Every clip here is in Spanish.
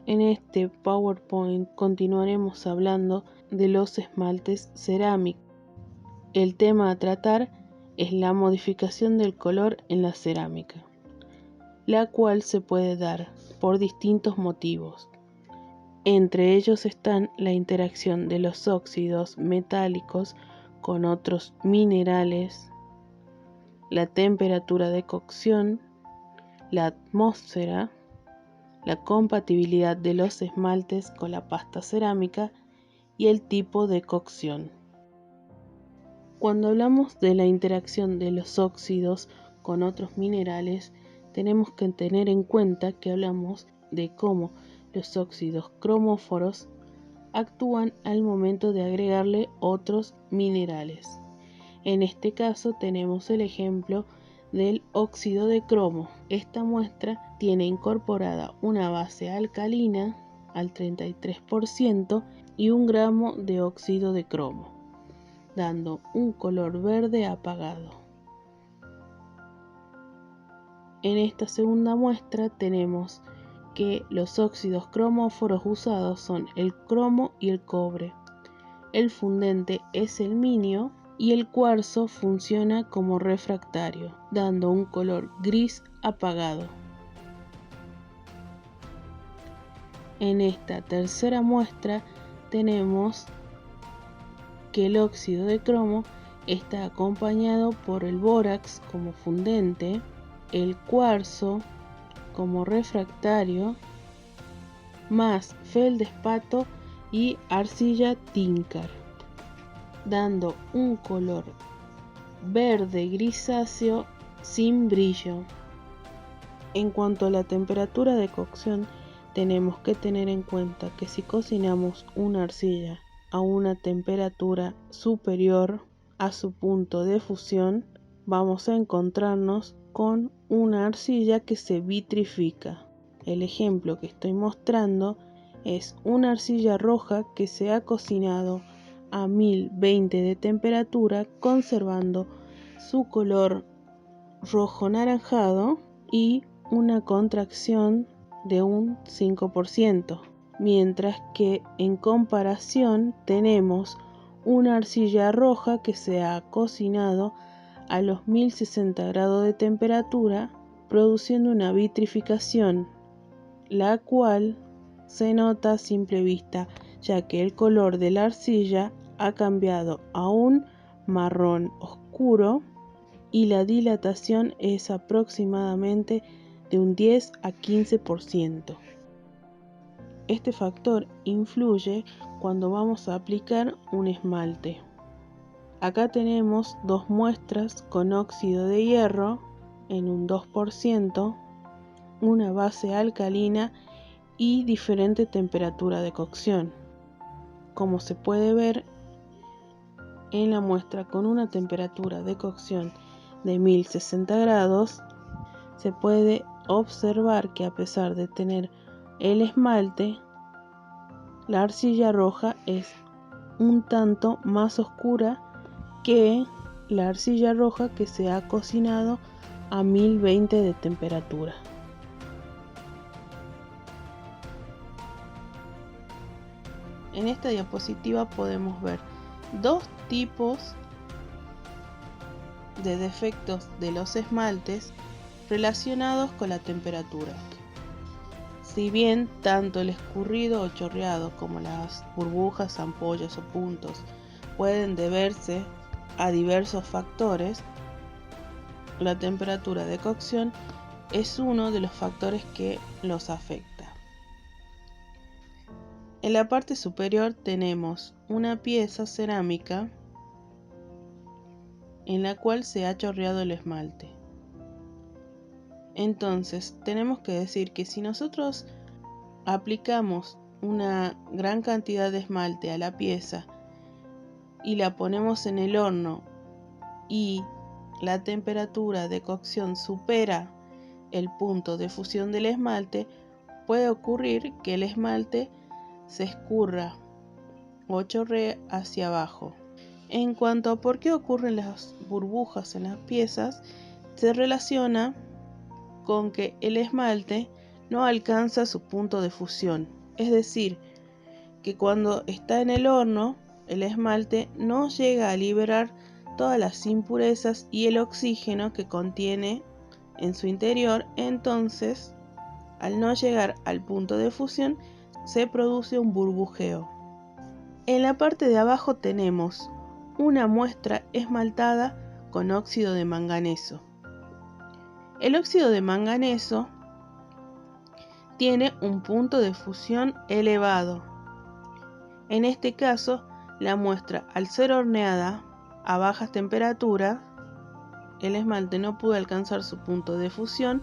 En este PowerPoint continuaremos hablando de los esmaltes cerámicos. El tema a tratar es la modificación del color en la cerámica, la cual se puede dar por distintos motivos. Entre ellos están la interacción de los óxidos metálicos con otros minerales, la temperatura de cocción, la atmósfera, la compatibilidad de los esmaltes con la pasta cerámica y el tipo de cocción. Cuando hablamos de la interacción de los óxidos con otros minerales, tenemos que tener en cuenta que hablamos de cómo los óxidos cromóforos actúan al momento de agregarle otros minerales. En este caso tenemos el ejemplo del óxido de cromo. Esta muestra tiene incorporada una base alcalina al 33% y 1 gramo de óxido de cromo, dando un color verde apagado. En esta segunda muestra tenemos que los óxidos cromóforos usados son el cromo y el cobre. El fundente es el minio y el cuarzo funciona como refractario, dando un color gris apagado. En esta tercera muestra tenemos que el óxido de cromo está acompañado por el bórax como fundente, el cuarzo como refractario, más feldespato y arcilla Tinker, dando un color verde grisáceo sin brillo. En cuanto a la temperatura de cocción, tenemos que tener en cuenta que si cocinamos una arcilla a una temperatura superior a su punto de fusión, vamos a encontrarnos con una arcilla que se vitrifica. El ejemplo que estoy mostrando es una arcilla roja que se ha cocinado a 1020 de temperatura, conservando su color rojo naranjado y una contracción de un 5%, mientras que en comparación tenemos una arcilla roja que se ha cocinado a los 1060 grados de temperatura, produciendo una vitrificación, la cual se nota a simple vista, ya que el color de la arcilla ha cambiado a un marrón oscuro y la dilatación es aproximadamente de un 10 a 15%. Este factor influye cuando vamos a aplicar un esmalte. Acá tenemos dos muestras con óxido de hierro en un 2%, una base alcalina y diferente temperatura de cocción. Como se puede ver en la muestra con una temperatura de cocción de 1060 grados, se puede observar que a pesar de tener el esmalte, la arcilla roja es un tanto más oscura que la arcilla roja que se ha cocinado a 1020 de temperatura. En esta diapositiva podemos ver dos tipos de defectos de los esmaltes relacionados con la temperatura. Si bien tanto el escurrido o chorreado como las burbujas, ampollas o puntos pueden deberse a diversos factores, la temperatura de cocción es uno de los factores que los afecta. En la parte superior tenemos una pieza cerámica en la cual se ha chorreado el esmalte. Entonces tenemos que decir que si nosotros aplicamos una gran cantidad de esmalte a la pieza y la ponemos en el horno y la temperatura de cocción supera el punto de fusión del esmalte, puede ocurrir que el esmalte se escurra o chorree hacia abajo. En cuanto a por qué ocurren las burbujas en las piezas, se relaciona con que el esmalte no alcanza su punto de fusión. Es decir, que cuando está en el horno, el esmalte no llega a liberar todas las impurezas y el oxígeno que contiene en su interior. Entonces, al no llegar al punto de fusión, se produce un burbujeo. En la parte de abajo tenemos una muestra esmaltada con óxido de manganeso. El óxido de manganeso tiene un punto de fusión elevado. En este caso, la muestra, al ser horneada a bajas temperaturas, el esmalte no pudo alcanzar su punto de fusión,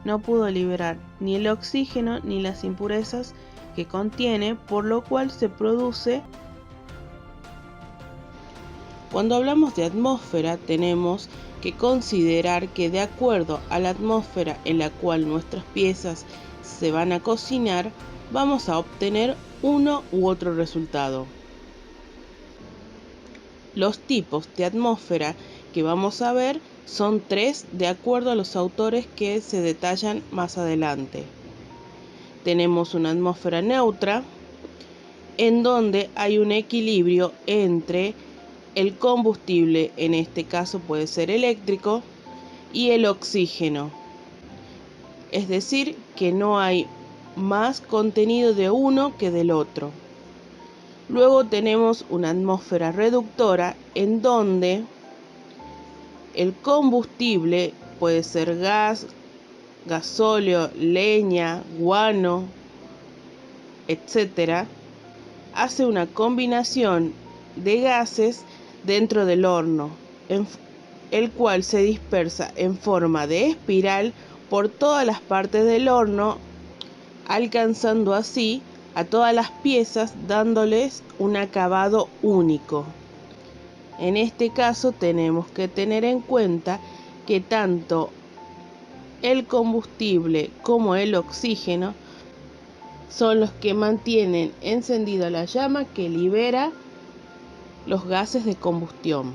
no pudo liberar ni el oxígeno ni las impurezas que contiene, por lo cual se produce. Cuando hablamos de atmósfera, tenemos que considerar que de acuerdo a la atmósfera en la cual nuestras piezas se van a cocinar, vamos a obtener uno u otro resultado. Los tipos de atmósfera que vamos a ver son 3 de acuerdo a los autores que se detallan más adelante. Tenemos una atmósfera neutra, en donde hay un equilibrio entre el combustible, en este caso puede ser eléctrico, y el oxígeno. Es decir, que no hay más contenido de uno que del otro. Luego tenemos una atmósfera reductora, en donde el combustible puede ser gas, gasóleo, leña, guano, etc. Hace una combinación de gases dentro del horno, el cual se dispersa en forma de espiral por todas las partes del horno, alcanzando así a todas las piezas, dándoles un acabado único. En este caso tenemos que tener en cuenta que tanto el combustible como el oxígeno son los que mantienen encendida la llama que libera los gases de combustión.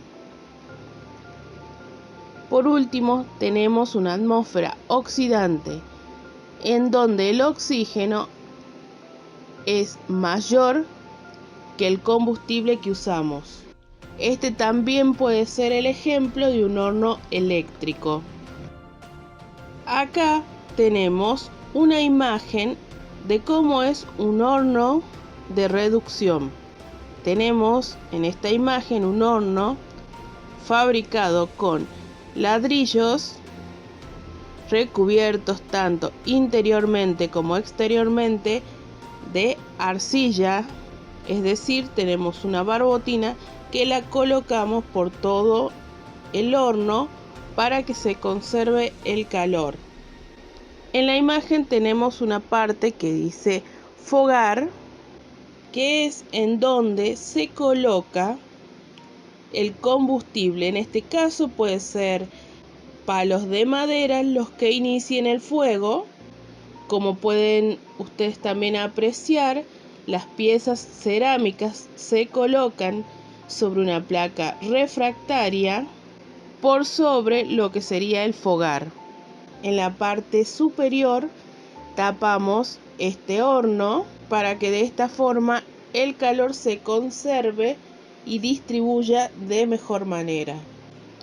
Por último, tenemos una atmósfera oxidante, en donde el oxígeno es mayor que el combustible que usamos. Este también puede ser el ejemplo de un horno eléctrico. Acá tenemos una imagen de cómo es un horno de reducción. Tenemos en esta imagen un horno fabricado con ladrillos recubiertos tanto interiormente como exteriormente de arcilla, es decir, tenemos una barbotina que la colocamos por todo el horno para que se conserve el calor. En la imagen tenemos una parte que dice fogar, que es en donde se coloca el combustible. En este caso puede ser palos de madera los que inicien el fuego. Como pueden ustedes también apreciar, las piezas cerámicas se colocan sobre una placa refractaria por sobre lo que sería el fogar. En la parte superior tapamos este horno para que de esta forma el calor se conserve y distribuya de mejor manera.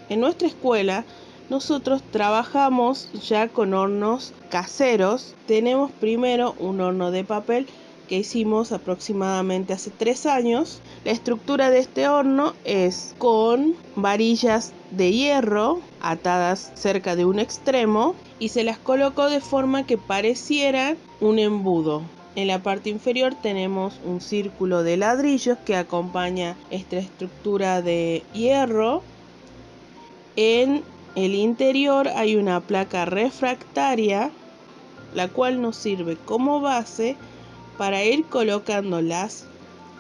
En nuestra escuela nosotros trabajamos ya con hornos caseros. Tenemos primero un horno de papel que hicimos aproximadamente hace 3 años. La estructura de este horno es con varillas de hierro atadas cerca de un extremo y se las colocó de forma que pareciera un embudo. En la parte inferior tenemos un círculo de ladrillos que acompaña esta estructura de hierro. En el interior hay una placa refractaria, la cual nos sirve como base para ir colocando las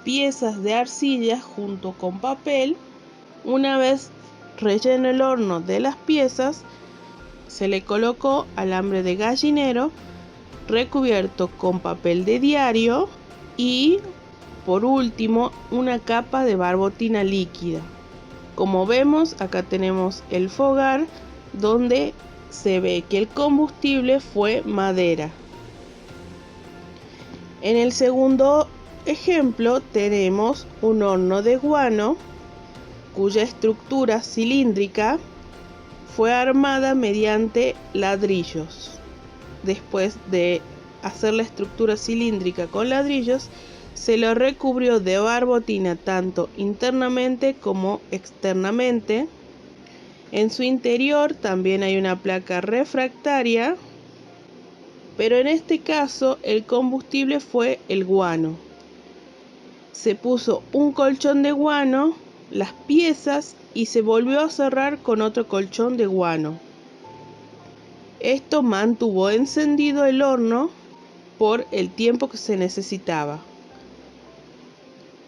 piezas de arcilla junto con papel. Una vez relleno el horno de las piezas, se le colocó alambre de gallinero recubierto con papel de diario y por último una capa de barbotina líquida. Como vemos, acá tenemos el fogar donde se ve que el combustible fue madera. En el segundo ejemplo tenemos un horno de guano cuya estructura cilíndrica fue armada mediante ladrillos. Después de hacer la estructura cilíndrica con ladrillos, se lo recubrió de barbotina tanto internamente como externamente. En su interior también hay una placa refractaria, pero en este caso el combustible fue el guano. Se puso un colchón de guano, las piezas, y se volvió a cerrar con otro colchón de guano. Esto mantuvo encendido el horno por el tiempo que se necesitaba.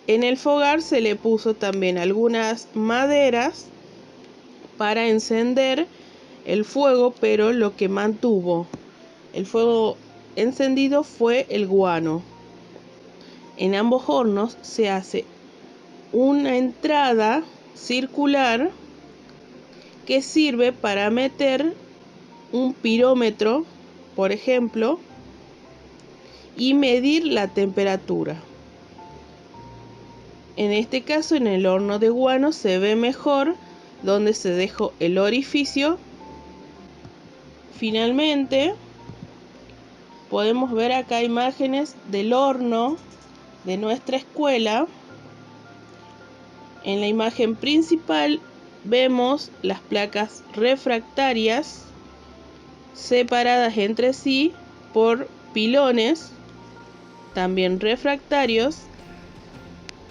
En el fogar se le puso también algunas maderas para encender el fuego, pero lo que mantuvo el fuego encendido fue el guano. En ambos hornos se hace una entrada circular que sirve para meter un pirómetro, por ejemplo, y medir la temperatura. En este caso, en el horno de guano se ve mejor donde se dejó el orificio. Finalmente, podemos ver acá imágenes del horno de nuestra escuela. En la imagen principal vemos las placas refractarias separadas entre sí por pilones, también refractarios.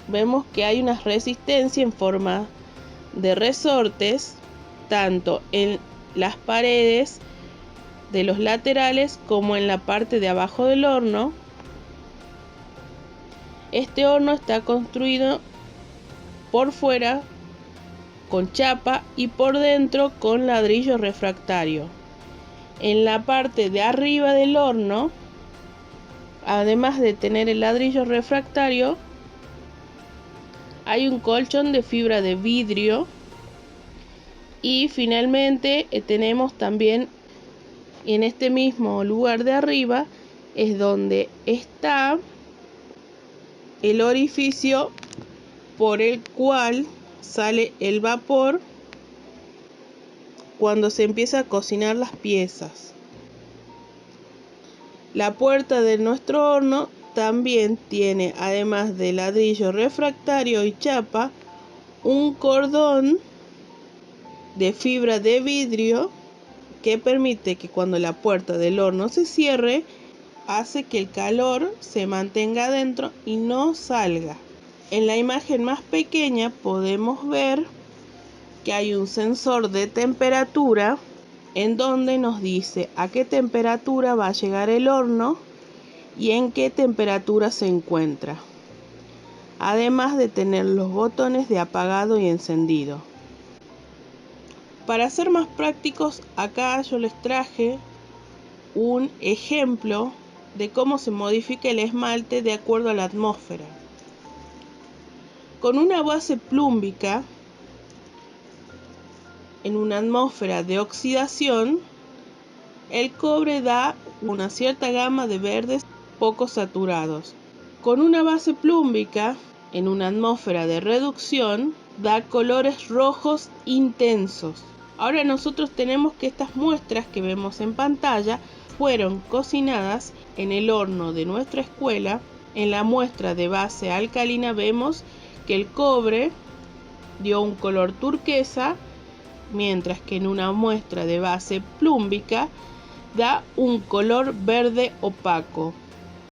Vemos que hay una resistencia en forma de resortes, tanto en las paredes de los laterales como en la parte de abajo del horno. Este horno está construido por fuera con chapa y por dentro con ladrillo refractario. En la parte de arriba del horno, además de tener el ladrillo refractario, hay un colchón de fibra de vidrio. Y finalmente tenemos también en este mismo lugar de arriba es donde está el orificio por el cual sale el vapor cuando se empieza a cocinar las piezas. La puerta de nuestro horno también tiene, además de ladrillo refractario y chapa, un cordón de fibra de vidrio que permite que cuando la puerta del horno se cierre, hace que el calor se mantenga adentro y no salga. En la imagen más pequeña podemos ver que hay un sensor de temperatura en donde nos dice a qué temperatura va a llegar el horno y en qué temperatura se encuentra, además de tener los botones de apagado y encendido. Para ser más prácticos, acá yo les traje un ejemplo de cómo se modifica el esmalte de acuerdo a la atmósfera. Con una base plúmbica en una atmósfera de oxidación, el cobre da una cierta gama de verdes poco saturados. Con una base plúmbica en una atmósfera de reducción, da colores rojos intensos. Ahora nosotros tenemos que estas muestras que vemos en pantalla fueron cocinadas en el horno de nuestra escuela. En la muestra de base alcalina vemos que el cobre dio un color turquesa, mientras que en una muestra de base plúmbica da un color verde opaco.